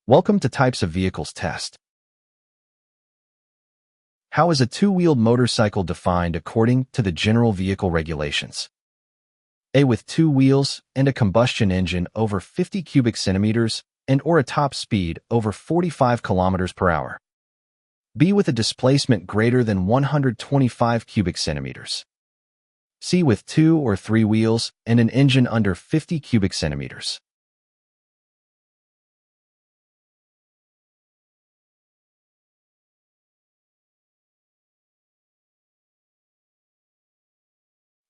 Welcome to Types of Vehicles Test. How is a two-wheeled motorcycle defined according to the General Vehicle Regulations? A. With two wheels and a combustion engine over 50 cubic centimeters and or a top speed over 45 kilometers per hour. B. With a displacement greater than 125 cubic centimeters. C. With two or three wheels and an engine under 50 cubic centimeters.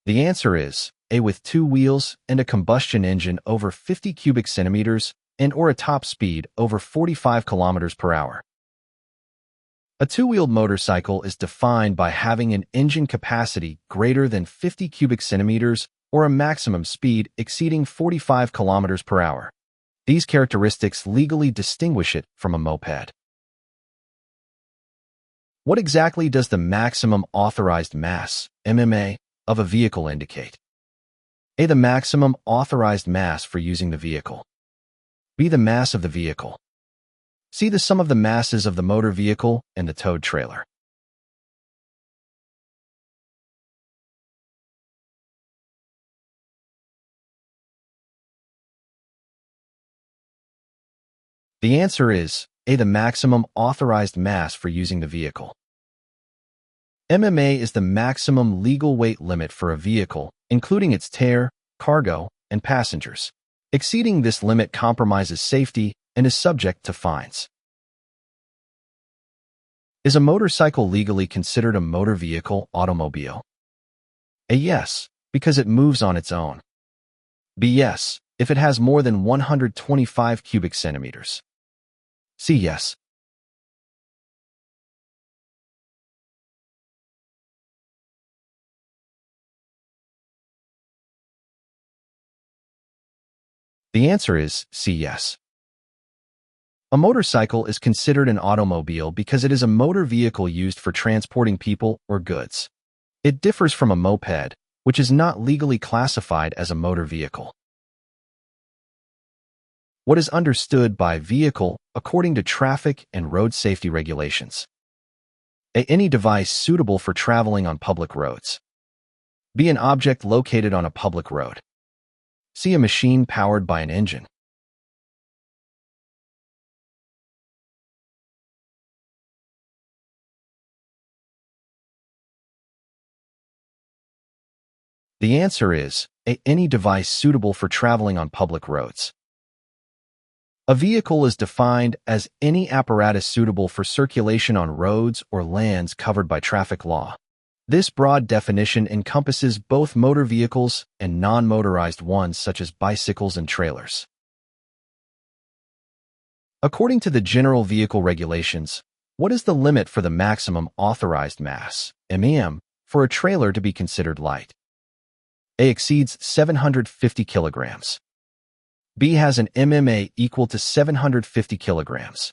The answer is A. With two wheels and a combustion engine over 50 cubic centimeters and or a top speed over 45 kilometers per hour. A two-wheeled motorcycle is defined by having an engine capacity greater than 50 cubic centimeters or a maximum speed exceeding 45 kilometers per hour. These characteristics legally distinguish it from a moped. What exactly does the maximum authorized mass, MMA, of a vehicle indicate? A. The maximum authorized mass for using the vehicle. B. The mass of the vehicle. C. The sum of the masses of the motor vehicle and the towed trailer. The answer is A. The maximum authorized mass for using the vehicle. MMA is the maximum legal weight limit for a vehicle, including its tare, cargo, and passengers. Exceeding this limit compromises safety and is subject to fines. Is a motorcycle legally considered a motor vehicle automobile? A. Yes, because it moves on its own. B. Yes, if it has more than 125 cubic centimeters. C. Yes. The answer is C. Yes. A motorcycle is considered an automobile because it is a motor vehicle used for transporting people or goods. It differs from a moped, which is not legally classified as a motor vehicle. What is understood by vehicle according to traffic and road safety regulations? A. Any device suitable for traveling on public roads. B. An object located on a public road. C. A machine powered by an engine. The answer is A. Any device suitable for traveling on public roads. A vehicle is defined as any apparatus suitable for circulation on roads or lands covered by traffic law. This broad definition encompasses both motor vehicles and non-motorized ones such as bicycles and trailers. According to the General Vehicle Regulations, what is the limit for the maximum authorized mass, MEM, for a trailer to be considered light? A. Exceeds 750 kilograms. B. Has an MMA equal to 750 kilograms.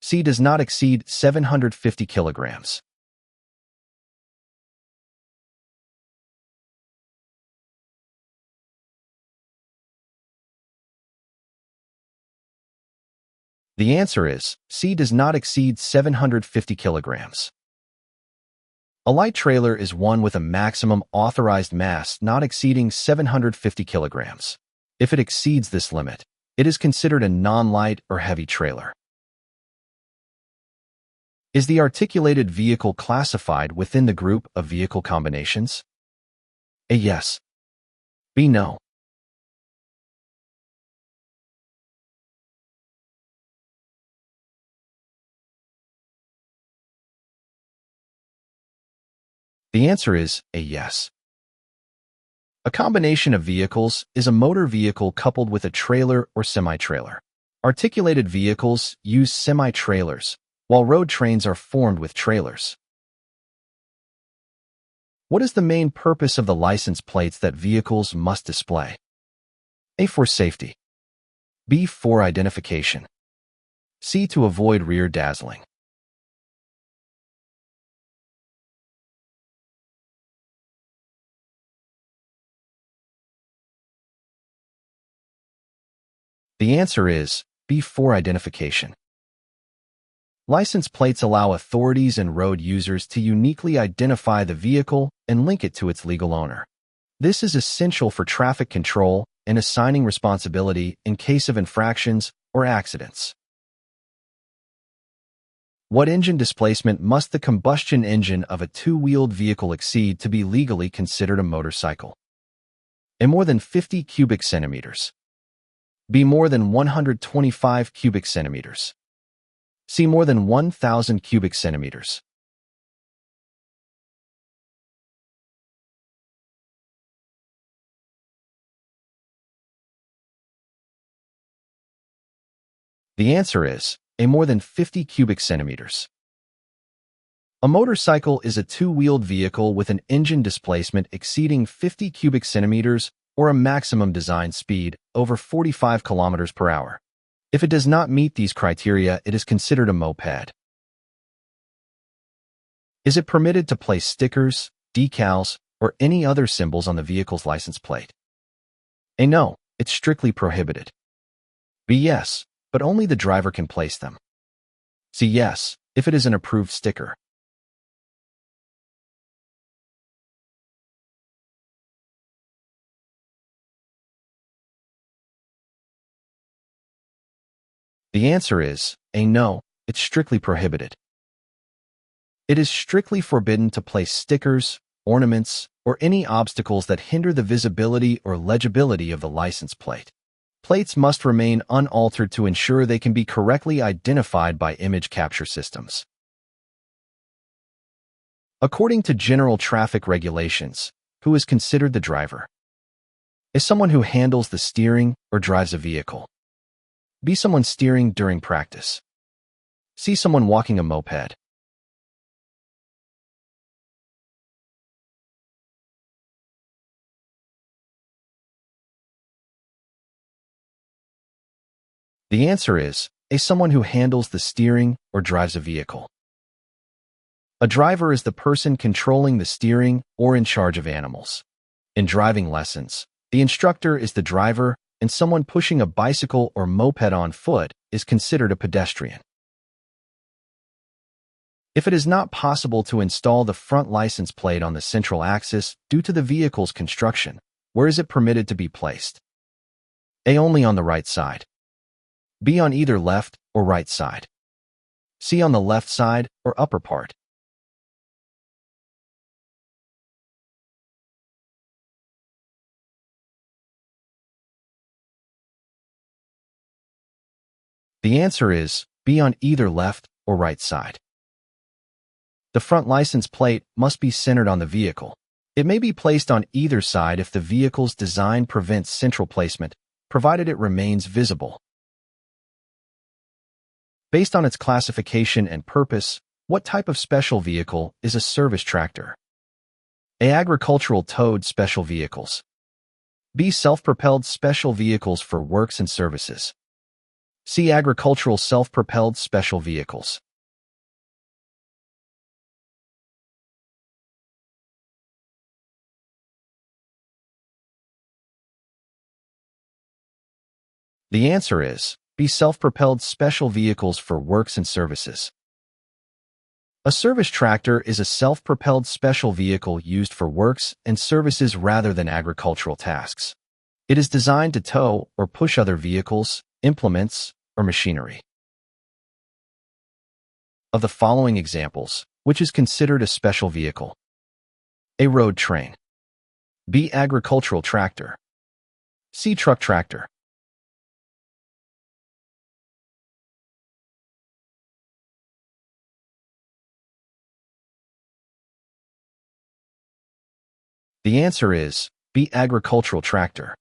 C. Does not exceed 750 kilograms. The answer is C. Does not exceed 750 kilograms. A light trailer is one with a maximum authorized mass not exceeding 750 kilograms. If it exceeds this limit, it is considered a non-light or heavy trailer. Is the articulated vehicle classified within the group of vehicle combinations? A. Yes. B. No. The answer is A. Yes. A combination of vehicles is a motor vehicle coupled with a trailer or semi-trailer. Articulated vehicles use semi-trailers, while road trains are formed with trailers. What is the main purpose of the license plates that vehicles must display? A. For safety. B. For identification. C. To avoid rear dazzling. The answer is B4 identification. License plates allow authorities and road users to uniquely identify the vehicle and link it to its legal owner. This is essential for traffic control and assigning responsibility in case of infractions or accidents. What engine displacement must the combustion engine of a two-wheeled vehicle exceed to be legally considered a motorcycle? A. More than 50 cubic centimeters. B. More than 125 cubic centimeters. C. More than 1,000 cubic centimeters. The answer is A. More than 50 cubic centimeters. A motorcycle is a two-wheeled vehicle with an engine displacement exceeding 50 cubic centimeters or a maximum design speed over 45 kilometers per hour. If it does not meet these criteria, it is considered a moped. Is it permitted to place stickers, decals, or any other symbols on the vehicle's license plate? A. No, it's strictly prohibited. B. Yes, but only the driver can place them. C. Yes, if it is an approved sticker. The answer is A. No, it's strictly prohibited. It is strictly forbidden to place stickers, ornaments, or any obstacles that hinder the visibility or legibility of the license plate. Plates must remain unaltered to ensure they can be correctly identified by image capture systems. According to general traffic regulations, who is considered the driver? A. Someone who handles the steering or drives a vehicle. B. Someone steering during practice. C. Someone walking a moped. The answer is A. Someone who handles the steering or drives a vehicle. A driver is the person controlling the steering or in charge of animals. In driving lessons, the instructor is the driver, and someone pushing a bicycle or moped on foot is considered a pedestrian. If it is not possible to install the front license plate on the central axis due to the vehicle's construction, where is it permitted to be placed? A. Only on the right side. B. On either left or right side. C. On the left side or upper part. The answer is B. On either left or right side. The front license plate must be centered on the vehicle. It may be placed on either side if the vehicle's design prevents central placement, provided it remains visible. Based on its classification and purpose, what type of special vehicle is a service tractor? A. Agricultural towed special vehicles. B. Self-propelled special vehicles for works and services. C. Agricultural self-propelled special vehicles. The answer is B. Self-propelled special vehicles for works and services. A service tractor is a self-propelled special vehicle used for works and services rather than agricultural tasks. It is designed to tow or push other vehicles, implements, or machinery. Of the following examples, which is considered a special vehicle? A. Road train. B. Agricultural tractor. C. Truck tractor. The answer is B. Agricultural tractor.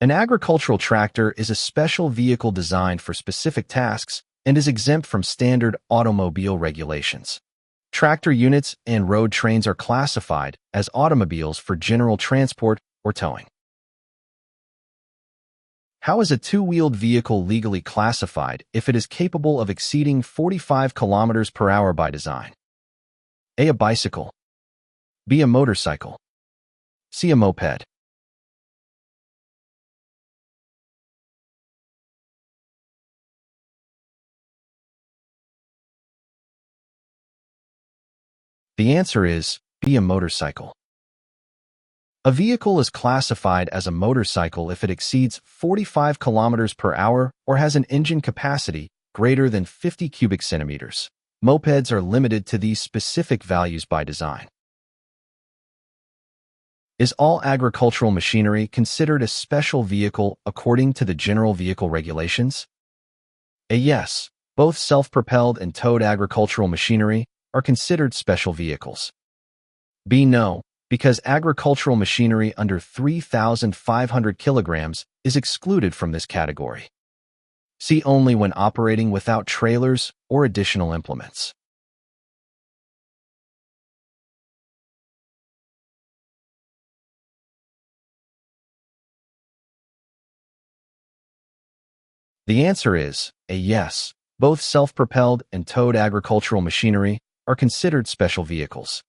An agricultural tractor is a special vehicle designed for specific tasks and is exempt from standard automobile regulations. Tractor units and road trains are classified as automobiles for general transport or towing. How is a two-wheeled vehicle legally classified if it is capable of exceeding 45 kilometers per hour by design? A. A bicycle. B. A motorcycle. C. A moped. The answer is B, a motorcycle. A vehicle is classified as a motorcycle if it exceeds 45 kilometers per hour or has an engine capacity greater than 50 cubic centimeters. Mopeds are limited to these specific values by design. Is all agricultural machinery considered a special vehicle according to the General Vehicle Regulations? A, yes. Both self-propelled and towed agricultural machinery are considered special vehicles. B, no, because agricultural machinery under 3,500 kilograms is excluded from this category. C, only when operating without trailers or additional implements. The answer is a, yes. Both self-propelled and towed agricultural machinery are considered special vehicles.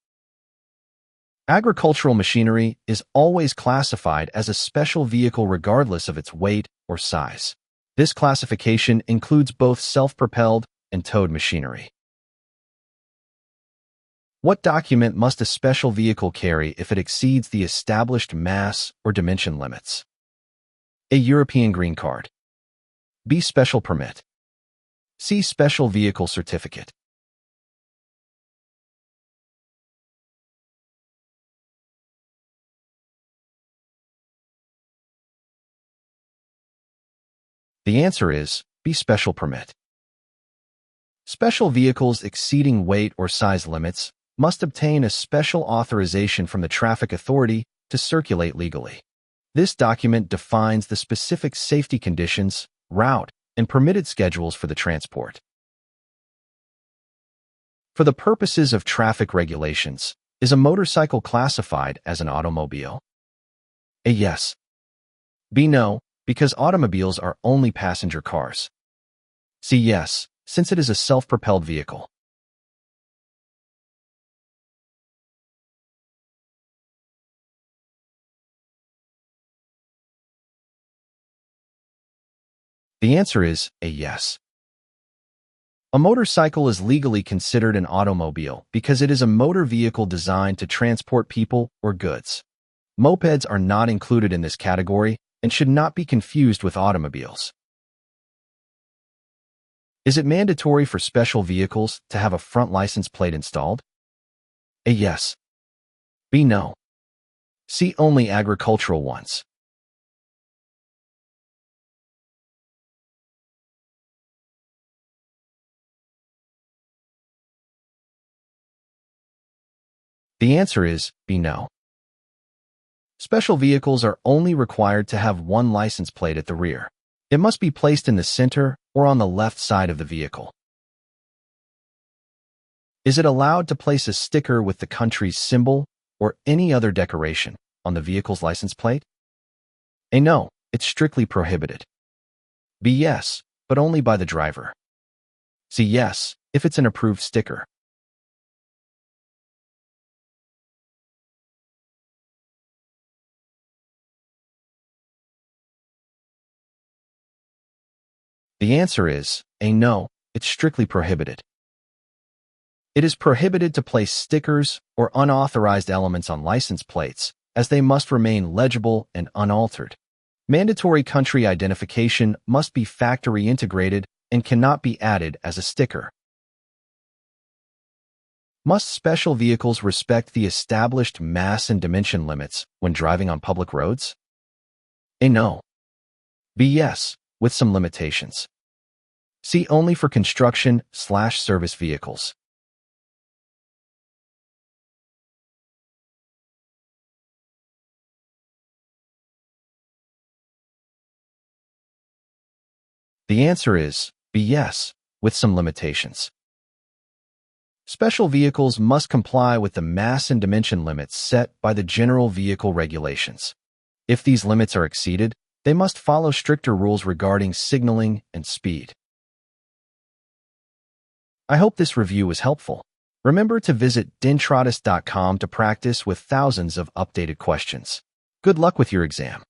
Agricultural machinery is always classified as a special vehicle regardless of its weight or size. This classification includes both self-propelled and towed machinery. What document must a special vehicle carry if it exceeds the established mass or dimension limits? A, European Green Card. B, Special Permit. C, Special Vehicle Certificate. The answer is B, Special Permit. Special vehicles exceeding weight or size limits must obtain a special authorization from the traffic authority to circulate legally. This document defines the specific safety conditions, route, and permitted schedules for the transport. For the purposes of traffic regulations, is a motorcycle classified as an automobile? A, yes. B, no, because automobiles are only passenger cars. C, yes, since it is a self-propelled vehicle. The answer is a, yes. A motorcycle is legally considered an automobile because it is a motor vehicle designed to transport people or goods. Mopeds are not included in this category and should not be confused with automobiles. Is it mandatory for special vehicles to have a front license plate installed? A, yes. B, no. C, only agricultural ones. The answer is B, no. Special vehicles are only required to have one license plate at the rear. It must be placed in the center or on the left side of the vehicle. Is it allowed to place a sticker with the country's symbol or any other decoration on the vehicle's license plate? A, no, it's strictly prohibited. B, yes, but only by the driver. C, yes, if it's an approved sticker. The answer is A, no, it's strictly prohibited. It is prohibited to place stickers or unauthorized elements on license plates, as they must remain legible and unaltered. Mandatory country identification must be factory integrated and cannot be added as a sticker. Must special vehicles respect the established mass and dimension limits when driving on public roads? A, no. B, yes, with some limitations. C, only for construction/service vehicles. The answer is B, yes, with some limitations. Special vehicles must comply with the mass and dimension limits set by the General Vehicle Regulations. If these limits are exceeded, they must follow stricter rules regarding signaling and speed. I hope this review was helpful. Remember to visit dintratus.com to practice with thousands of updated questions. Good luck with your exam.